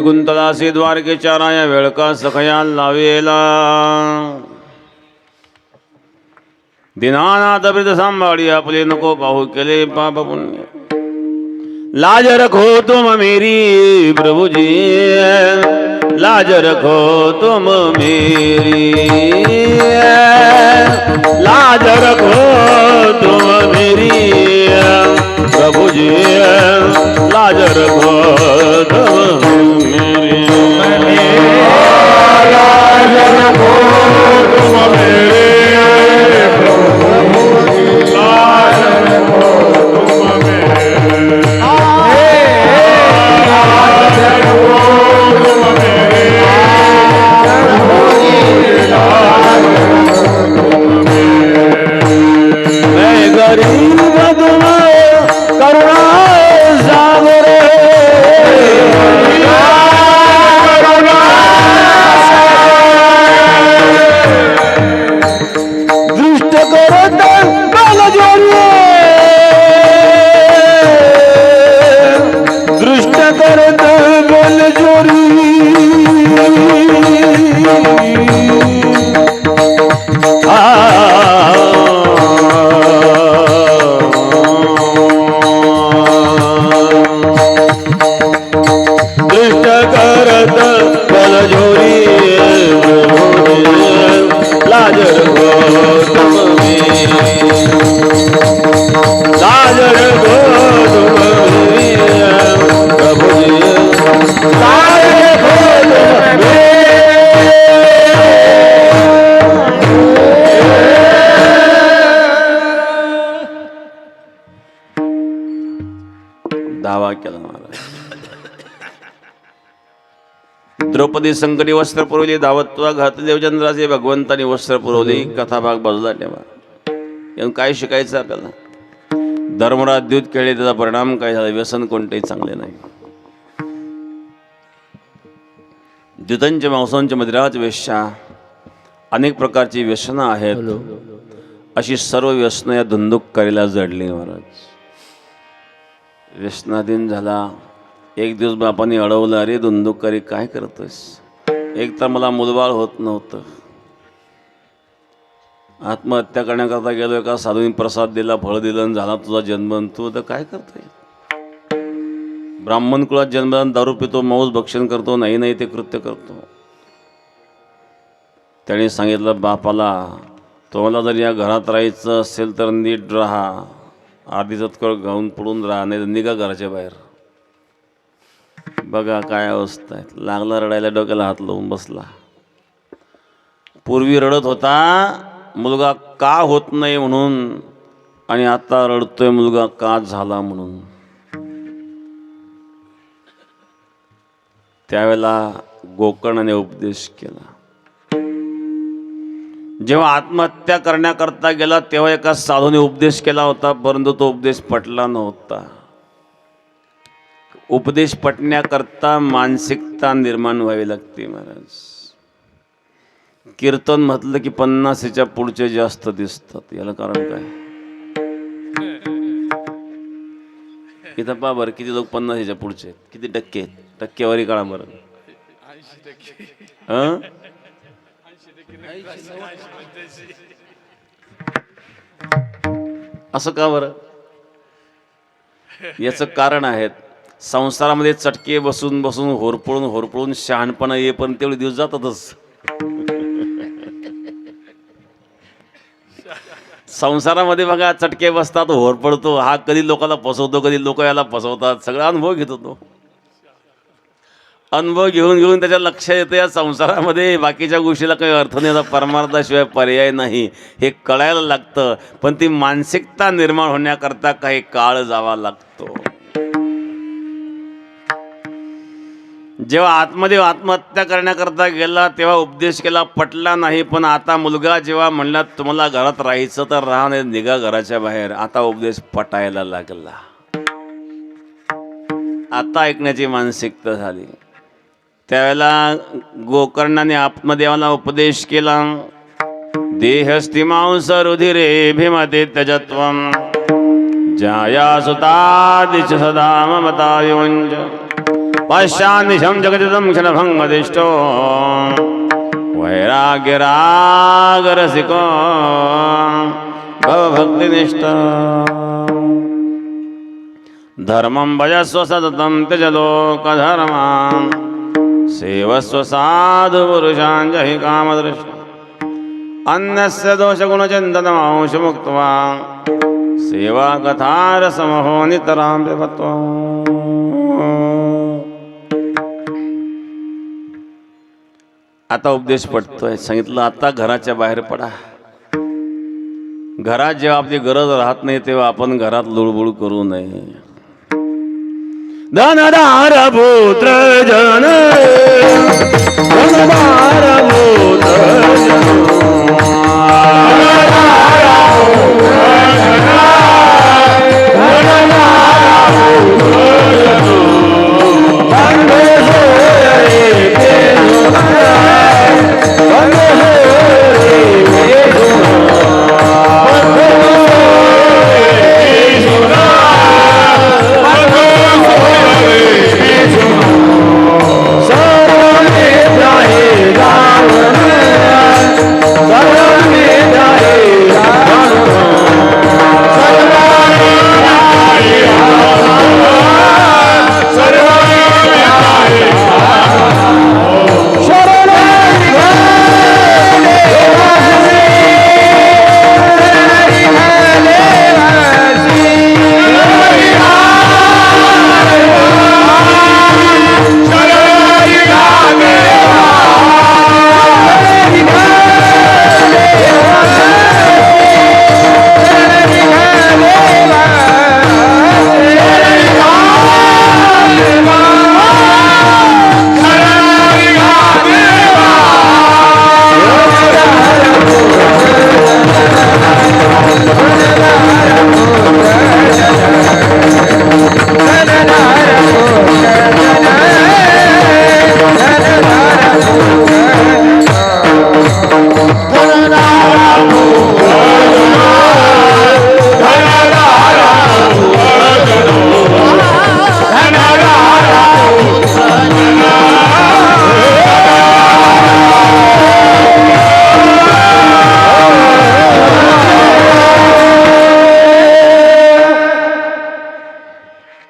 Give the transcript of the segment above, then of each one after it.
कुंतलासी द्वारकेच्या राया वेळका सखया लावेला दीनानाथ ब्रत सांभाळी आपले नको पाहू केले पाप पुण्य लाज रखो तुम मेरी प्रभु जी लाज रखो तुम मेरी लाज रखो तुम मेरी प्रभु जी लाज रखो तुम मेरी लाज रखो तुम मेरी दावा केला महाराज. द्रौपदी संकटी वस्त्र पुरवली दावत्वा घातली देवचंद्राचे भगवंतानी वस्त्र पुरवली. कथा भाग बाजूला ठेवा. यातून काय शिकायचं आपल्याला? धर्मराज दूध केले त्याचा परिणाम काय झाला? व्यसन कोणतेही चांगले नाही. दूतांच्या मांसांच्या मदिराच वेश्या अनेक प्रकारची व्यसनं आहेत. अशी सर्व व्यसनं या धुंदुककारीला जडली महाराज. व्यसनाधीन झाला. एक दिवस बापाने अडवलं, अरे धुंदुककारी काय करतोस? एक तर मला मुलबाळ होत नव्हतं, आत्महत्या करण्याकरता गेलो. एका साधूंनी प्रसाद दिला, फळ दिलं आणि झाला तुझा जन्म. तू तर काय करतोय? ब्राह्मण कुळात जन्मदान, दारू पितो, मांस भक्षण करतो, नाही नाही ते कृत्य करतो. त्याने सांगितलं बापाला, तुम्हाला जर या घरात राहायचं असेल तर नीट राहा, आधी तत्काळ गाऊन पडून राहा, नाही तर निघा घराच्या बाहेर. बघा काय अवस्था आहे. लागला रडायला, डोक्याला हात लावून बसला. पूर्वी रडत होता मुलगा का होत नाही म्हणून, आणि आता रडतोय मुलगा का झाला म्हणून. त्यावेळेला गोकर्णाने उपदेश केला. जेव्हा आत्महत्या करण्याकरता गेला तेव्हा एका साधूने उपदेश केला होता, परंतु तो उपदेश पटला नव्हता. उपदेश पटण्याकरता मानसिकता निर्माण व्हावी लागते महाराज. कीर्तन म्हटलं की 50च्या पुढचे जास्त दिसतात. याला कारण काय? इथं पहा बरं किती लोक 50च्या पुढचे आहेत, किती टक्के आहेत? टक्केवारी काढा बरं. असं का बरं? याचं कारण आहे, संसारामध्ये चटके बसून बसून होरपळून शहाणपणा ये, पण तेवढे दिवस जातातच. संसारामध्ये बघा चटके बसतात, होरपळतो. हा कधी लोकांना फसवतो, कधी लोक याला फसवतात. सगळा अनुभव घेतो तो. अनुभव घेऊन त्याच्या लक्षात येतं या संसारामध्ये बाकीच्या गोष्टीला काही अर्थ नाही, आता परमार्थाशिवाय पर्याय नाही हे कळायला लागतं. पण ती मानसिकता निर्माण होण्याकरता काही काळ जावा लागतो. जेव्हा आत्महत्या करण्याकरता गेला तेव्हा उपदेश केला, पटला नाही. पण आता मुलगा जेव्हा म्हणला तुम्हाला घरात राहायचं तर राहा, नाही निघा घराच्या बाहेर, आता उपदेश पटायला लागला. आता ऐकण्याची मानसिकता झाली. त्यावेळेला गोकर्णाने आत्मदेवाला उपदेश केला, देहस्ति मांस रुधिरे भीमते त्यजत्वं जाया सुतादिच सदा ममता विवंज पश्चान्निशं जगदिदं क्षणभङ्गदिष्टो वैराग्यरागरसिको भवभक्तिनिष्ठ धर्मं भजस्व सततं त्यज लोकधर्मान् सेवस्व साधुपुरुषान् जहि कामदृष्टा अन्यस्य दोषगुणचिन्तनमांशमुक्त्वा सेवा कथारसमहो नितरां पिबत्वा। आता उपदेश पडतोय. सांगितलं आता घराच्या बाहेर पडा. घरात जेव्हा आपली गरज राहत नाही तेव्हा आपण घरात लुळबुळ करू नये. धनदार पुत्र जन धनदार पुत्र जन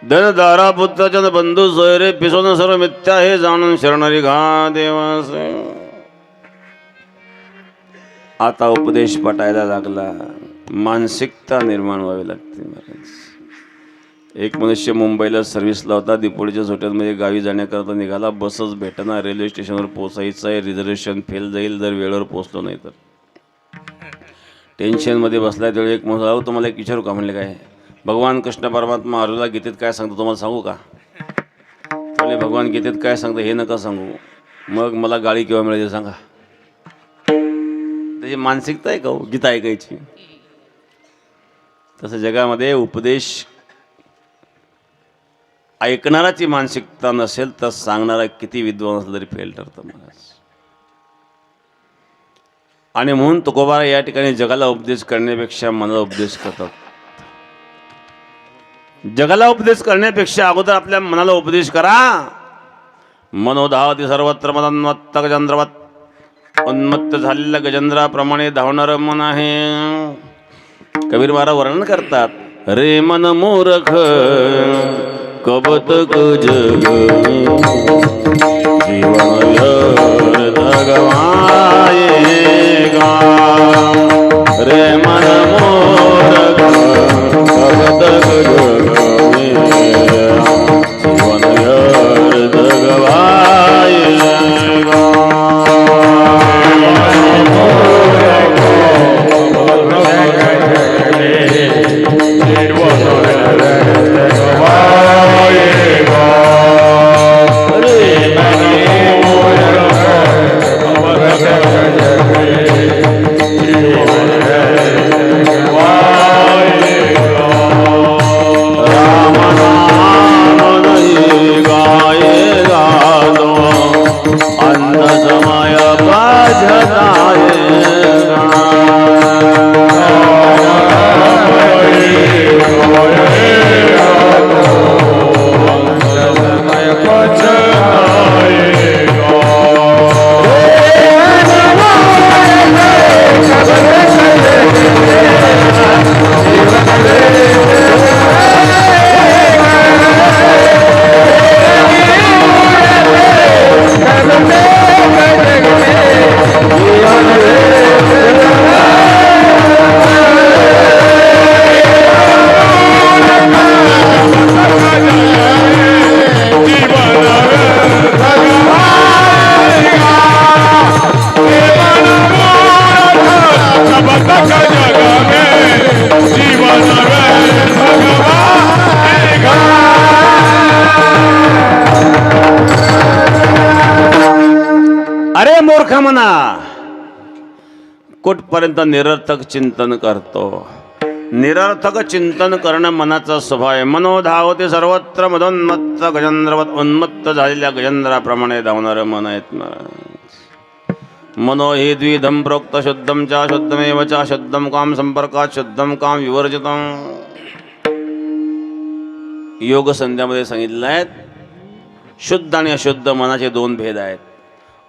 धनदारा पुत्र जन बंधू सोयरे पिसोन सर्व मिथ्या हे जाणून शरणरी घा देवास. आता उपदेश पटायला लागला. मानसिकता निर्माण व्हावी लागते महाराज. एक मनुष्य मुंबईला सर्व्हिसला होता. दीपोळीच्या सुट्ट्यांमध्ये गावी जाण्याकरता निघाला. बसच भेटणार. रेल्वे स्टेशनवर पोचायचं आहे. रिझर्वेशन फेल जाईल जर वेळेवर पोचलो नाही तर. टेन्शनमध्ये बसलाय. त्यावेळी एक माणूस आहो तुम्हाला एक विचारू का म्हणले. काय भगवान कृष्ण परमात्मा अर्जुनाला गीतेत काय सांगतो तुम्हाला सांगू का. त्यामुळे भगवान गीतेत काय सांगतो हे नका सांगू. मग मला गाळी केव्हा मिळाली सांगा. त्याची मानसिकता आहे का हो गीता ऐकायची. तसं जगामध्ये उपदेश ऐकणाराची मानसिकता नसेल तर सांगणारा किती विद्वान असला तरी फेल ठरतो महाराज. आणि म्हणून तुकोबा या ठिकाणी जगाला उपदेश करण्यापेक्षा मनाला उपदेश करतात. जगाला उपदेश करण्यापेक्षा अगोदर आपल्या मनाला उपदेश करा. मनोधावती सर्वत्र मदन्मत्त गजेंद्रवत. उन्मत्त झालेल्या गजेंद्राप्रमाणे धावणारं मन आहे. कबीर महाराज वर्णन करतात. रे मन मूर्ख कबतक जग जीवन व्यर्थ गवाएगा. रे मन मूर्ख कबतक जग जीवन व्यर्थ गवाएगा. रे मूर्ख म्हणा कुठपर्यंत निरर्थक चिंतन करतो. निरर्थक चिंतन करणं मनाचा स्वभाव आहे. मनो धावते सर्वत्र मदोन्मत्त गजेंद्रवत उन्मत्त झालेल्या गजेंद्राप्रमाणे धावणारं मन आहेत महाराज. मनो हि द्विधम प्रोक्त शुद्धम चा शुद्धमेव चा शुद्धम काम संपर्कात शुद्धम काम विवर्जितम. योग संध्यामध्ये सांगितलं आहेत शुद्ध आणि अशुद्ध मनाचे दोन भेद आहेत.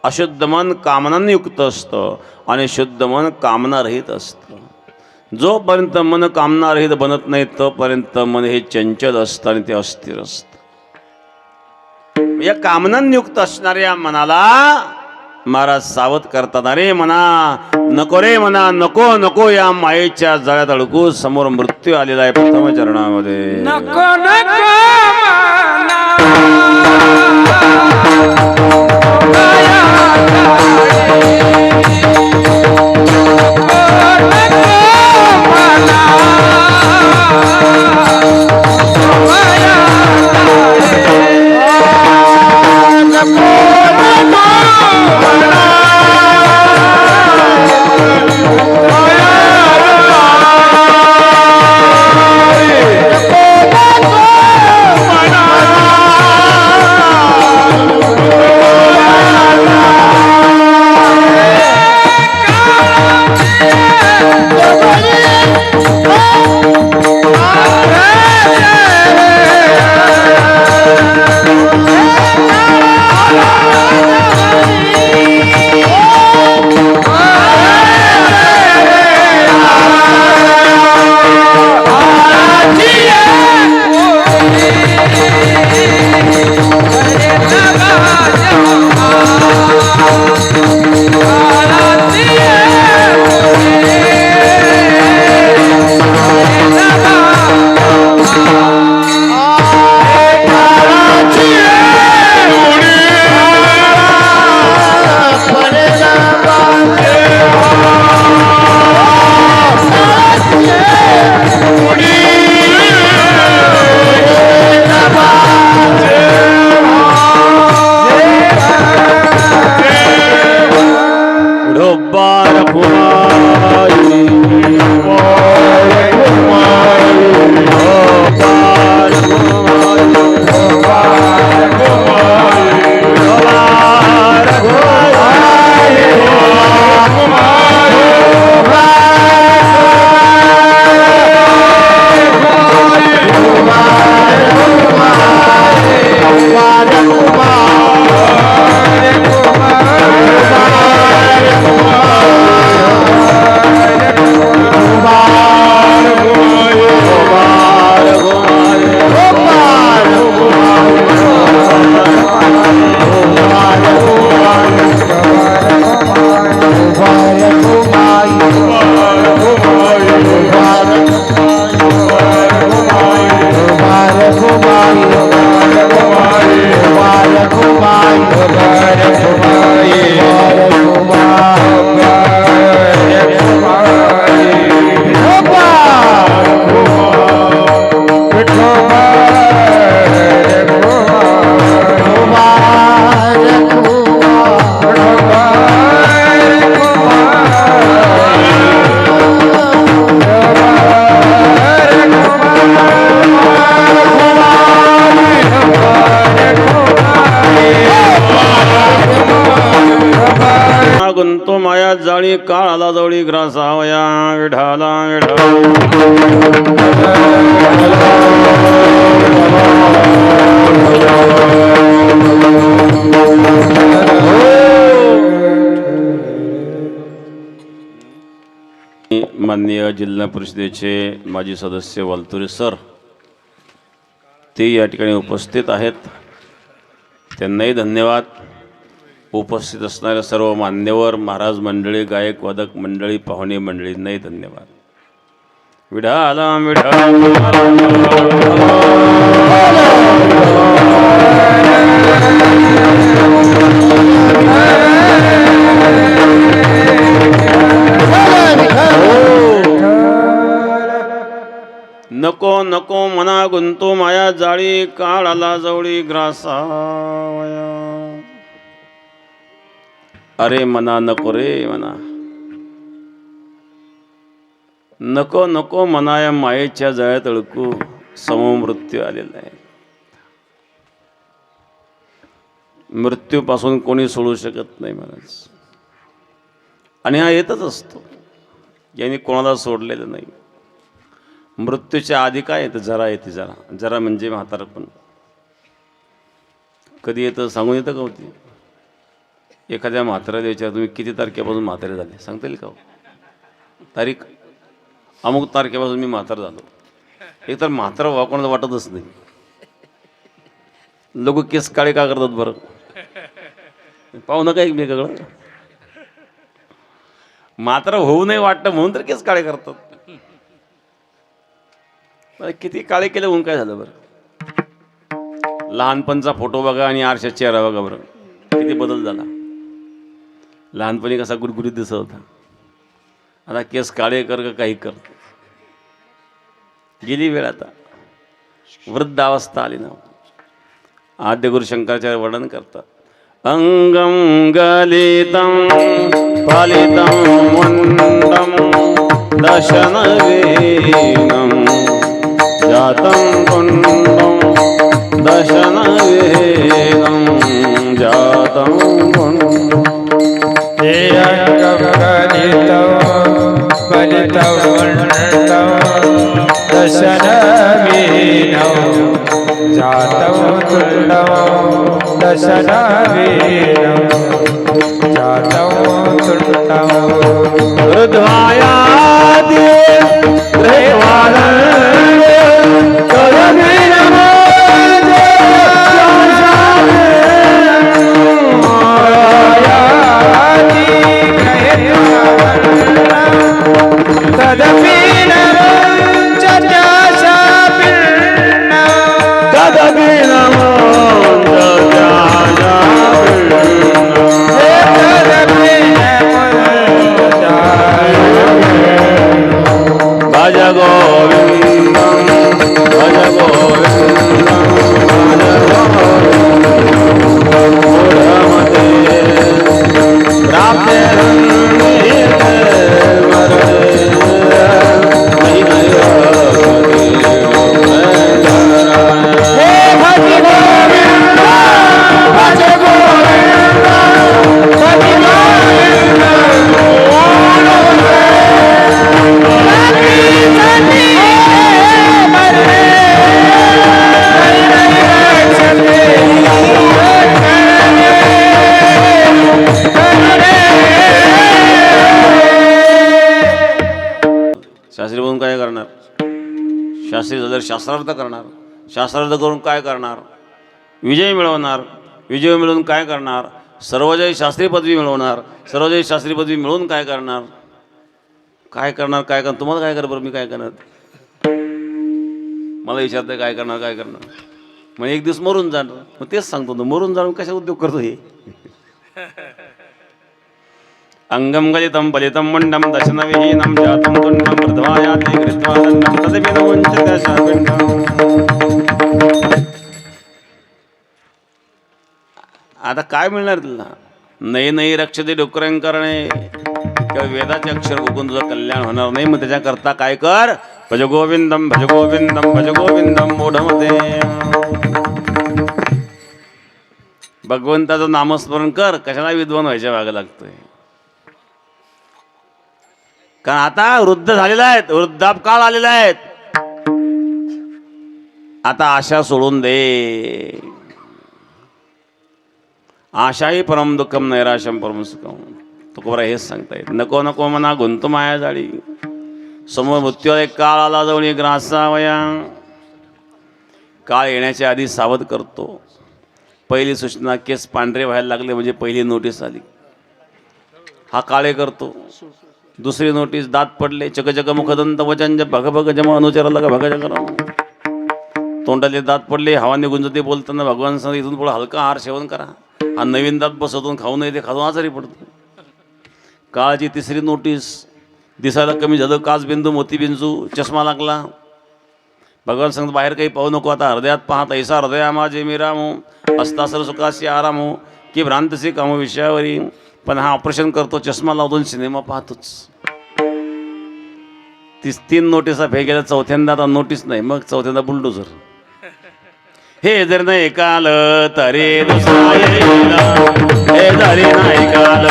अशुद्ध मन कामनांयुक्त असतं आणि शुद्ध मन कामनारहित असतं. जोपर्यंत मन कामनारहित बनत नाही तोपर्यंत मन हे चंचल असतं आणि ते अस्थिर असतं. या कामनांयुक्त असणाऱ्या मनाला महाराज सावध करतात. अरे मना नको रे मना नको नको या मायेच्या जाळ्यात अडकू. समोर मृत्यू आलेला आहे प्रथम चरणामध्ये. नको नको गुंतो माया जाळी काळाला जवळी ग्रासावया विढाला विढा. माननीय जिल्हा परिषदेचे माजी सदस्य वालतुरे सर ते या ठिकाणी उपस्थित आहेत. त्यांनाही धन्यवाद. उपस्थित असणाऱ्या सर्व मान्यवर महाराज मंडळी गायक वादक मंडळी पाहुणे मंडळींनाही धन्यवाद. विढाला विढा नको नको मना गुंतो माया जाळी काळाला जवळी ग्रासावया. अरे मना नको रे मना, नको नको मना या मायेच्या जाळ्यात अडकू, सममृत्यू आलेला आहे. मृत्यूपासून कोणी सोडू शकत नाही महाराज. आणि हा येतच असतो, यांनी कोणाला सोडलेलं नाही. मृत्यूच्या आधी काय येतं? जरा येते. जरा जरा म्हणजे म्हातारपण. कधी येतं सांगून येतं का होती? एखाद्या म्हाताऱ्याला विचार, तुम्ही किती तारखेपासून म्हातारे झाले सांगता येईल का? तारीख अमुक तारखेपासून मी म्हातारा झालो. एक तर म्हातारा व्हा कोणाला वाटतच नाही. लोक केस काळे का करतात बरं? पाहू नका एकमेकाकडं. म्हातारा होऊ नये वाटतं म्हणून तर केस काळे करतात. किती काळे केले म्हणून काय झालं बरं? लहानपणचा फोटो बघा आणि आरशात चेहरा बघा बरं, किती बदल झाला. लहानपणी कसा गुरगुरीत दिसत होता, आता केस काळे कर का काही कर. गेली वेळ, आता वृद्धावस्था आली ना. आद्य गुरु शंकराचार्य वर्णन करतात, अंगम गलितं फलितं मुंडं दशनवीनं जातं कुंडं दशनवीनं जातं कुंडं. शास्त्री बनून काय करणार? शास्त्री जर शास्त्रार्थ करणार, शास्त्रार्थ करून काय करणार? विजय मिळवणार. विजय मिळवून काय करणार? सर्वजय शास्त्री पदवी मिळवणार. सर्वजय शास्त्री पदवी मिळवून काय करणार? काय करणार? काय करणार? तुम्हाला काय कर बरं, मी काय करणार? मला विचारतंय काय करणार, काय करणार? मग एक दिवस मरून जाणार. मग तेच सांगतो तो, मरून जाणून कशा उद्योग करतो हे? अंगम गलितं फलितं मुंडं दशनविहीनं जातं कुंडं मृध्वायाति कृत्वा दण्डं तदपि न मुञ्चते शापिण्डम्. आता काय मिळणार तुला? नई नई रक्षते डुकरं करणे, किंवा वेदाचे अक्षर बघून तुझं कल्याण होणार नाही. मग त्याच्याकरता काय कर? भज गोविंदम भज गोविंदम भज गोविंदम मूढमते. भगवंताचं नामस्मरण कर. कशाला विद्वान व्हायच्या भागा लागतोय? कारण आता वृद्ध झालेला आहेत, वृद्धापकाळ आलेला आहेत. आता आशा सोडून दे. आशाही परम दुःखम नैराश्यम परम सुखम. तुकोबरा हेच सांगता येत. नको नको मना गुंतू माया जाळी, समोर मृत्यू एक काळ आला जवळ ग्रासावया. काळ येण्याच्या आधी सावध करतो. पहिली सूचना, केस पांढरे व्हायला लागले म्हणजे पहिली नोटीस आली, हा काळे करतो. दुसरी नोटीस, दात पडले, चकचक मुखदंत वचन भग भग जम अनुचर लग भग जगराम. तोंडाले दात पडले, हवा निघून जाते बोलताना. भगवान सांगतात इथून पुढे हलका आहार सेवन करा. हा नवीन दात बसवून खाऊ नये, ते खाऊन आजारी पडतो. काळाची तिसरी नोटीस, दिसायला कमी झालं, काचबिंदू मोतीबिंदू, चष्मा लागला. भगवान सांगतात बाहेर काही पाहू नको, आता हृदयात पाहत ऐसा हृदया माझे मी रामो, अस्तासर सुखाशी आरामो की भ्रांतसी कामो विषयावरी. पण हा ऑपरेशन करतो, चष्मा लावतो, सिनेमा पाहतोच. 3 नोटिसा फेल गेल्या, चौथ्यांदा आता नोटीस नाही, मग चौथ्यांदा बुलडोझर. हे जर नाही काल तरी दुसरा येईल, हे जरी नाही काल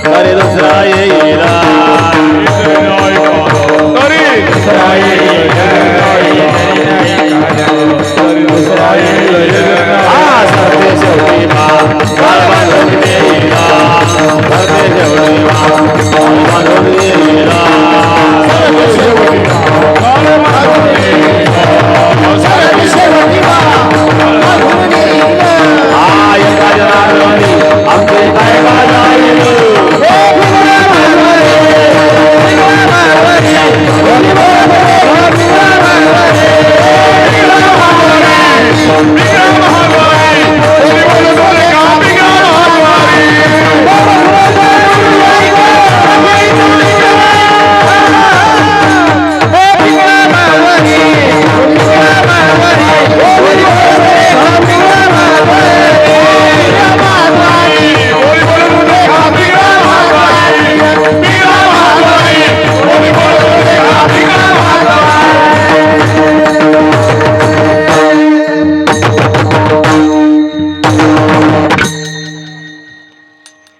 तरी दुसरा येईल,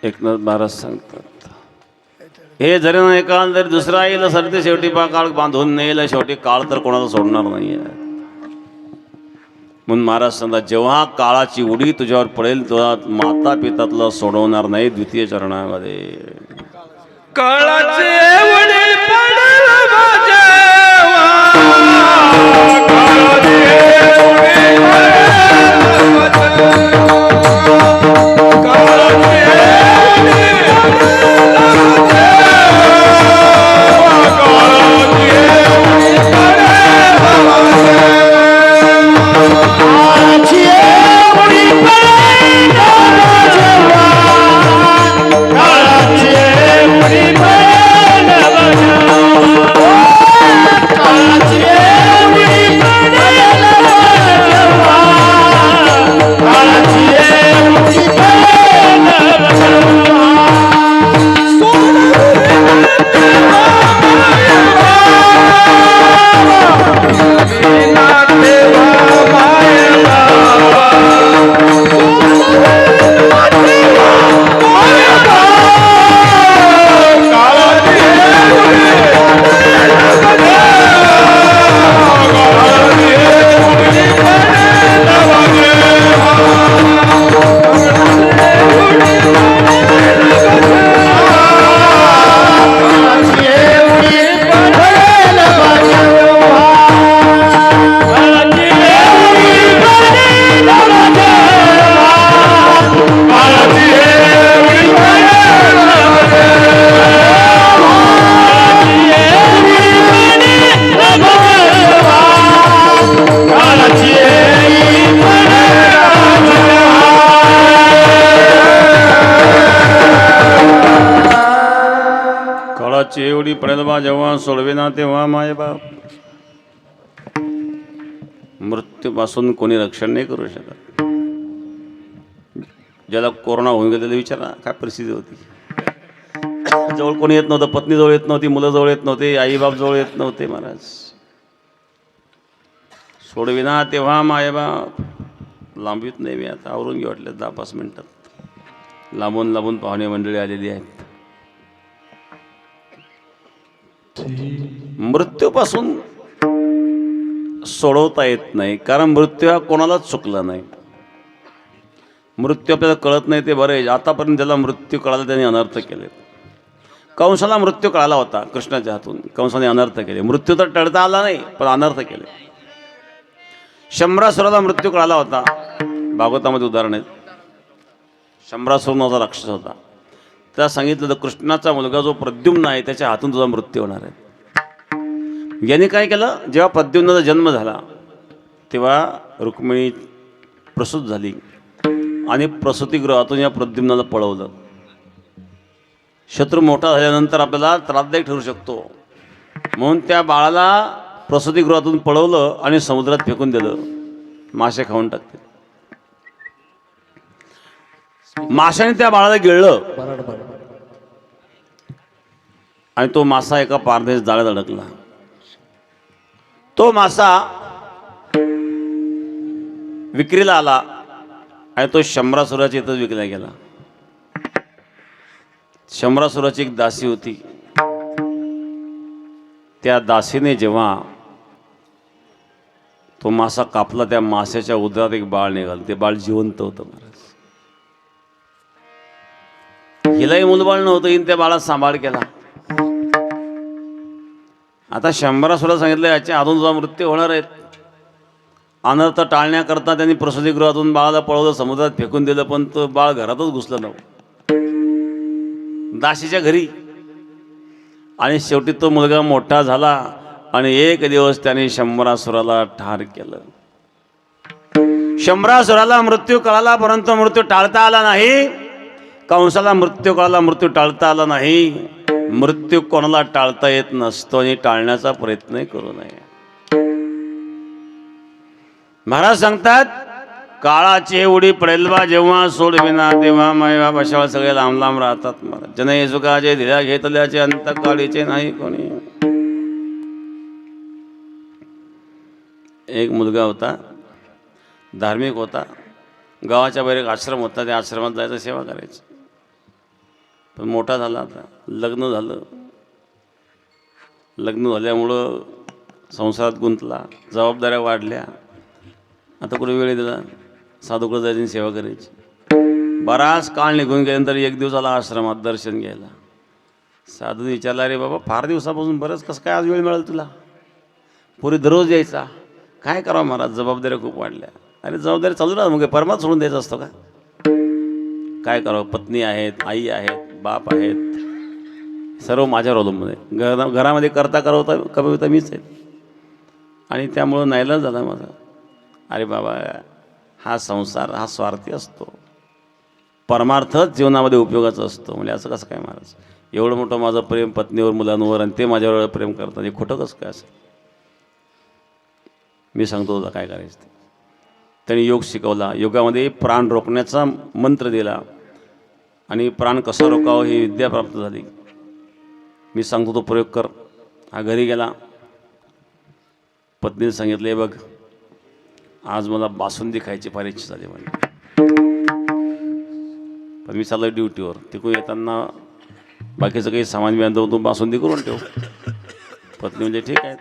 एकनाथ महाराज सांगतात, हे जरी नाही काळ तरी दुसरा येईल, सरते शेवटी काळ बांधून नेईल, शेवटी काळ तर कोणाला सोडणार नाहीये. म्हणून महाराज सांगतात, जेव्हा काळाची उडी तुझ्यावर पडेल तेव्हा माता पिता तुला सोडवणार नाही. द्वितीय चरणामध्ये काळाचे उडी पडेल माझ्या, एवढी पडेल जेव्हा सोडवेना तेव्हा माय बाप. मृत्यूपासून कोणी रक्षण नाही करू शकत. ज्याला कोरोना होऊन गेलेला विचारा काय परिस्थिती होती. जवळ कोणी येत नव्हतं, पत्नी जवळ येत नव्हती, मुलं जवळ येत नव्हते, आई बाप जवळ येत नव्हते. महाराज सोडविना तेव्हा माय बाप. लांबीत नाही मी आता, आवरून घे वाटलं 10-5 मिनिटात. लांबून लांबून पाहुणे मंडळी आलेली आहेत. मृत्यूपासून सोडवता येत नाही, कारण मृत्यू हा कोणालाच चुकला नाही. मृत्यू आपल्याला कळत नाही ते बरे. आतापर्यंत ज्याला मृत्यू कळाला त्याने अनर्थ केले. कंसाला मृत्यू कळाला होता कृष्णाच्या हातून, कंसाने अनर्थ केले. मृत्यू तर टळता आला नाही पण अनर्थ केले. शंभरासुराला मृत्यू कळाला होता, भागवतामध्ये उदाहरण आहेत. शंभरासुर नावाचा राक्षस होता. त्याला सांगितलं तर कृष्णाचा मुलगा जो प्रद्युम्न आहे त्याच्या हातून तुझा मृत्यू होणार आहे. याने काय केलं, जेव्हा प्रद्युम्नाचा जन्म झाला तेव्हा रुक्मिणी प्रसूत झाली आणि प्रसूतिगृहातून या प्रद्युम्नाला पळवलं. शत्रू मोठा झाल्यानंतर आपल्याला त्रासदायक ठरू शकतो, म्हणून त्या बाळाला प्रसूतिगृहातून पळवलं आणि समुद्रात फेकून दिलं. मासे खाऊन टाकते. माशाने त्या बाळाला गिळलं आणि तो मासा एका पारदेश जाळ्यात अडकला. तो मासा विक्रीला आला आणि तो शंभरासुराच्या इथंच विकला गेला. शंभरासुराची एक दासी होती. त्या दासीने जेव्हा तो मासा कापला, त्या माशाच्या उदरात एक बाळ निघालं. ते बाळ जिवंत होतं महाराज. हिलाही मुलबाळ नव्हतं, हिने त्या बाळात सांभाळ केला. आता शंभरासुराला सांगितलं याच्या हातून तुझा मृत्यू होणार आहेत. अनर्थ टाळण्याकरता त्यांनी प्रसूतिगृहातून बाळाला पळवलं, समुद्रात फेकून दिलं, पण तो बाळ घरातच घुसलं नव्हतं, दासीच्या घरी. आणि शेवटी तो मुलगा मोठा झाला आणि एक दिवस त्याने शंभरासुराला ठार केलं. शंभरासुराला मृत्यू कळाला, परंतु मृत्यू टाळता आला नाही. कंसाला मृत्यू कळाला, मृत्यू टाळता आला नाही. मृत्यू कोणाला टाळता येत नसतो आणि टाळण्याचा प्रयत्न करू नये. महाराज सांगतात, काळाची उडी पडेल बा जेव्हा, सोडविना तेव्हा मायबाप अशा सगळे लांब लांब राहतात. महाराज जन येसुकाचे धिऱ्या घेतल्याचे अंत काळीचे नाही कोणी. एक मुलगा होता, धार्मिक होता. गावाच्या बाहेर एक आश्रम होता, त्या आश्रमात जायचं, सेवा करायची. पण मोठा झाला, आता लग्न झालं. लग्न झाल्यामुळं संसारात गुंतला, जबाबदाऱ्या वाढल्या. आता कुठे वेळ दिला, साधूकडे जायची, सेवा करायची. बराच काळ निघून गेल्यानंतर एक दिवस आला आश्रमात दर्शन घ्यायला. साधूने विचारला, अरे बाबा फार दिवसापासून बरंच कसं काय आज वेळ मिळाला तुला? पुरी दररोज यायचा, काय करावं महाराज, जबाबदाऱ्या खूप वाढल्या. अरे जबाबदारी चालू राहत, मग परमात सोडून द्यायचा असतो का? काय करावं, पत्नी आहेत, आई आहेत, बाप आहेत, सर्व माझ्यावर अवलंबून आहे. घरामध्ये करता कमवता मीच आहे. आणि त्यामुळं नाईलाज झाला माझा. अरे बाबा, हा संसार हा स्वार्थी असतो, परमार्थच जीवनामध्ये उपयोगाचा असतो. म्हणजे असं कसं काय महाराज, एवढं मोठं माझं प्रेम पत्नीवर, मुलांवर, आणि ते माझ्यावर प्रेम करतात, हे खोटं कसं काय असं? मी सांगतो तुला काय करायचं ते. त्यांनी योग शिकवला, योगामध्ये प्राण रोखण्याचा मंत्र दिला आणि प्राण कसा रोखावं ही विद्या प्राप्त झाली. मी सांगतो तो प्रयोग कर. हा घरी गेला, पत्नीने सांगितले, बघ आज मला बासुंदी खायची फार इच्छा झाली म्हणजे. पण मी चाललो ड्युटीवर, तिकडून येताना बाकीचं काही सामान बिमान देऊन तू बासुंदी करून ठेव. पत्नी म्हणजे ठीक आहे.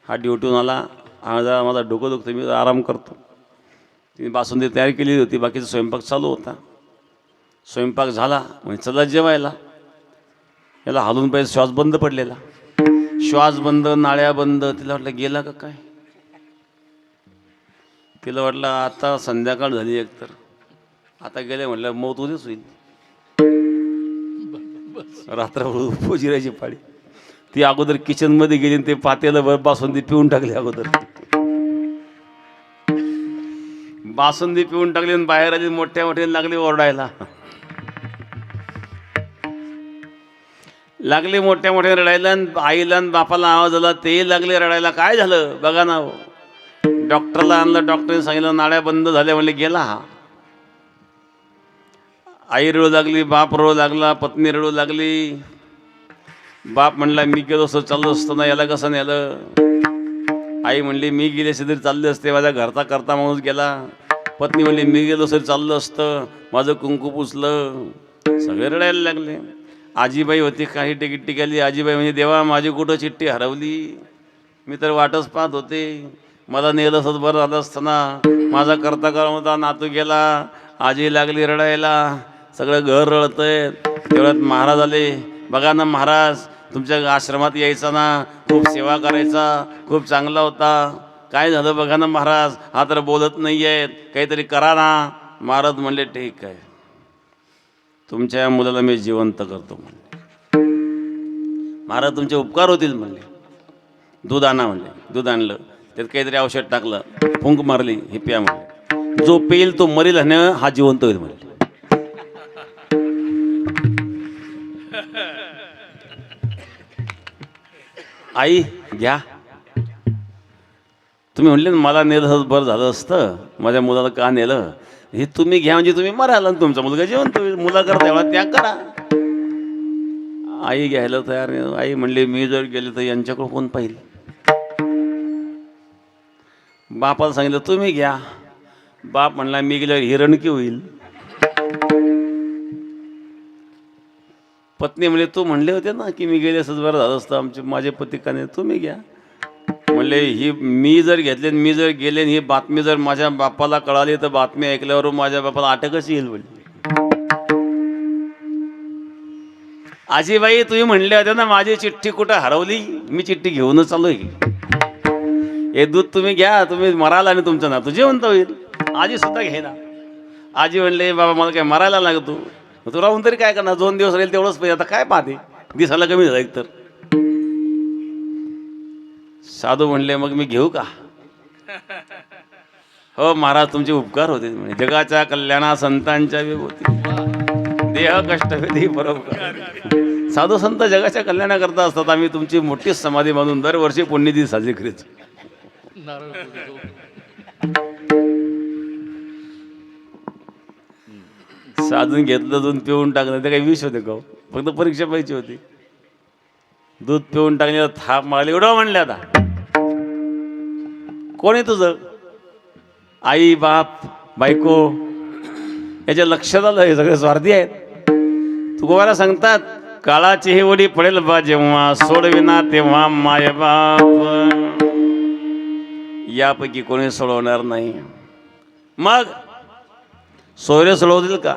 हा ड्युटीहून आला, माझा डोकं दुखतं, मी आराम करतो. तिने बासुंदी तयार केली होती, बाकीचा स्वयंपाक चालू होता. स्वयंपाक झाला म्हणजे चला जेवायला. याला हालून पाहिजे, श्वास बंद पडलेला, श्वास बंद, नाळ्या बंद. तिला वाटलं गेला का काय. तिला वाटलं आता संध्याकाळ झाली एकतर, आता गेले म्हटलं मौत उद्याच होईल. रात्रभर उजिरायची पाळी. ती अगोदर किचनमध्ये गेली, ते पातेलं बासुंदी पिऊन टाकली. अगोदर बासुंदी पिऊन टाकली आणि बाहेर आली, मोठ्या मोठ्याने लागली ओरडायला. लागले मोठ्या मोठ्या रडायला, आईला आणि बापाला आवाज आला, तेही लागले रडायला. काय झालं बघा ना. डॉक्टरला आणलं, डॉक्टरने सांगितलं नाड्या बंद झाल्या. म्हणले गेला हा. आई रडू लागली, बाप रडू लागला, पत्नी रडू लागली. बाप म्हणला मी गेलो असं चाललं असतं ना, याला कसं नेलं. आई म्हणली मी गेले असे तरी चालले असते, माझ्या घरचा करता माणूस गेला. पत्नी म्हणली मी गेलो असं चाललं असतं, माझं कुंकू पुसलं. सगळे रडायला लागले. आजीबाई होती, काही तिकीट टिकाली. आजीबाई म्हणजे देवा माझी कुठं चिठ्ठी हरवली, मी तर वाटच पाहत होते, मला नेलं असत बरं झालं असतं ना. माझा करता करा होता, नातू गेला. आजी लागली रडायला, सगळं घर रडतंय. तेवढ्यात महाराज आले. बघा ना महाराज, तुमच्या आश्रमात यायचा ना, खूप सेवा करायचा, खूप चांगला होता. काय झालं बघा ना महाराज, हा तर बोलत नाही आहेत, काहीतरी करा ना. महाराज म्हणले ठीक आहे, तुमच्या मुलाला मी जिवंत करतो म्हणले. महाराज तुमचे उपकार होतील म्हणले. दूध आणा म्हणले. दूध आणलं, त्यात काहीतरी औषध टाकलं, फुंक मारली, हे प्या म्हणले. जो पेल तो मरेल आणि हा जिवंत होईल म्हणले. आई घ्या. तुम्ही म्हणले मला नेलं बरं झालं असतं, माझ्या मुलाला का नेलं. हे तुम्ही घ्या म्हणजे तुम्ही मराल आणि तुमचा मुलगा जिवंत होईल. मुलाकरता एवढा त्याग करा. आई घ्यायला तयार नाही. आई म्हणली मी जर गेले तर यांच्याकडे कोण पाहिजे. बापाला सांगितलं तुम्ही घ्या. बाप म्हणला मी गेल्यावर हिरणकी होईल. पत्नी म्हणले तू म्हणले होते ना की मी गेले असंच बरं झालं असतं माझे पती काने. तुम्ही घ्या. म्हणले ही मी जर घेतले मी जर गेले ही बातमी जर माझ्या बापाला कळाली तर बातमी ऐकल्यावर माझ्या बापाला अटकच येईल. म्हणली आजीबाई तुम्ही म्हणले होते ना माझी चिठ्ठी कुठं हरवली. मी चिठ्ठी घेऊनच चालू हे दूध तुम्ही घ्या. तुम्ही मरायला आणि तुमचं ना तू जिवंत होईल. आजी सुद्धा घे ना. आजी म्हणले बाबा मला काय मरायला लागत तू राहून तरी काय करणार. 2 दिवस राहील तेवढंच पाहिजे. आता काय पाहते दिसायला कमी झालं एक तर. साधू म्हणले मग मी घेऊ का. हो महाराज तुमचे उपकार होते. म्हणजे जगाच्या कल्याणा संतांच्या विभूती देह कष्ट विधी बरोबर. साधू संत जगाच्या कल्याणाकरता असतात. आम्ही तुमची मोठी समाधी बांधून दरवर्षी पुण्यदिन साजरी करीत. साधून घेतलं दूध पिऊन टाकलं ते काही विष होते का. फक्त परीक्षा पाहिजे होती. दूध पिऊन टाकले थाप मारली एवढं म्हणले. आता कोण आहे तुझं. आई बाप बायको याच्या लक्षात आलं हे सगळे स्वार्थी आहेत. तुकोबाला सांगतात काळाची ही ओढी पडेल बा जेव्हा सोडविना तेव्हा माय बाप. यापैकी कोणी सोडवणार नाही. मग सोयरे सोडवतील का.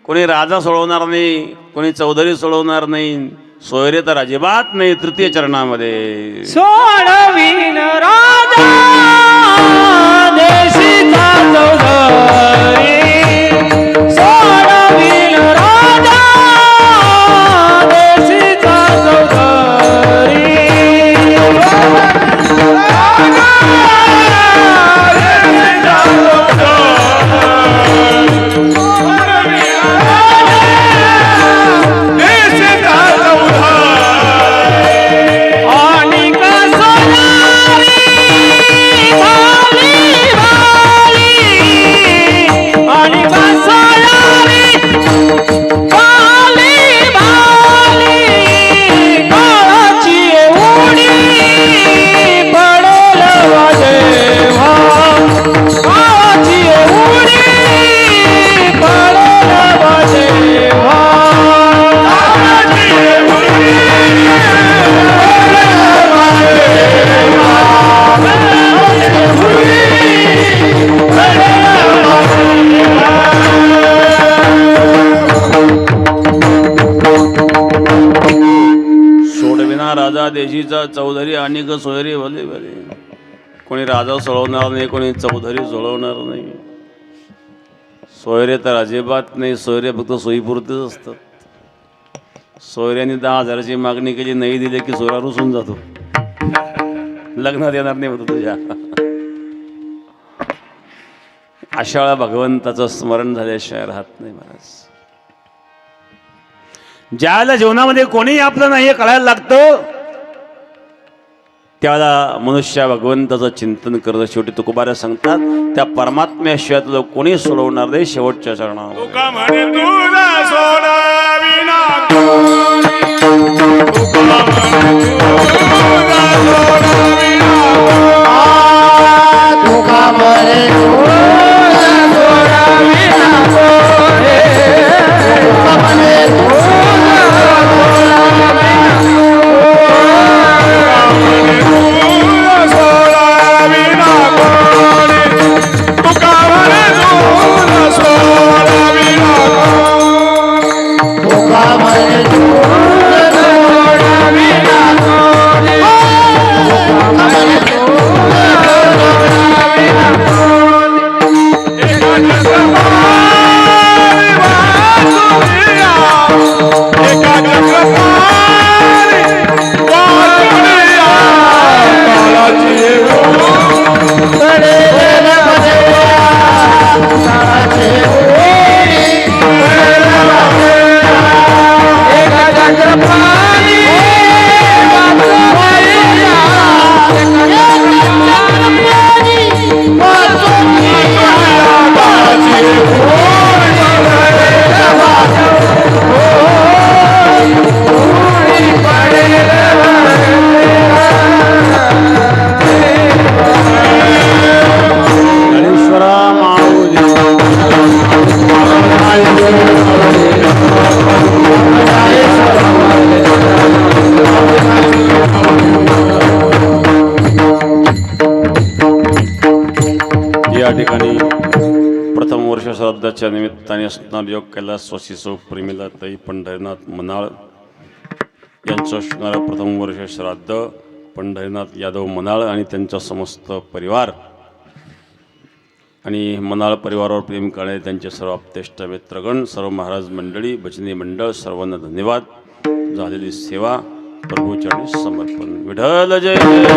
कोणी राजा सोडवणार नाही. कोणी चौधरी सोडवणार नाही. सोयरे तर अजिबात नाही. तृतीय चरणामध्ये सोडविन राजा देशीचा चौधरी. सोडविन राजा देशीचा चौधरी. राजा देशीचा चौधरी आणि सोयरी भले भले. कोणी राजा सोडवणार नाही. कोणी चौधरी सोडवणार नाही. सोयरे तर अजिबात नाही. सोयरे फक्त सोयीपुरतेच असतात. सोयऱ्यांनी 10,000ची मागणी केली नाही दिली की सोयरा रुसून जातो. लग्नात येणार नाही होतं तुझ्या. अशा वेळा भगवंताचं स्मरण झाल्याशिवाय राहत नाही महाराज. ज्याला जीवनामध्ये कोणीही आपलं नाही हे कळायला लागतं त्याला मनुष्य भगवंताचं चिंतन करत. शेवटी तुकोबारा सांगतात त्या परमात्म्याशिवाय तुला कोणी सोडवणार नाही. शेवटच्या चरणावर Come on, ठिकाणी प्रथम वर्ष श्राद्धाच्या निमित्ताने असणार योग कैलासवासी सौ प्रेमिला ताई पंढरीनाथ मनाळ यांचं असणारं प्रथम वर्ष श्राद्ध पंढरीनाथ यादव मनाळ आणि त्यांचा समस्त परिवार आणि मनाळ परिवारावर प्रेम करणारे त्यांचे सर्व आप्तेष्ट मित्रगण, सर्व महाराज मंडळी, भजनी मंडळ, सर्वांना धन्यवाद. झालेली सेवा प्रभूचरणी समर्पण. विठ्ठल जय जय.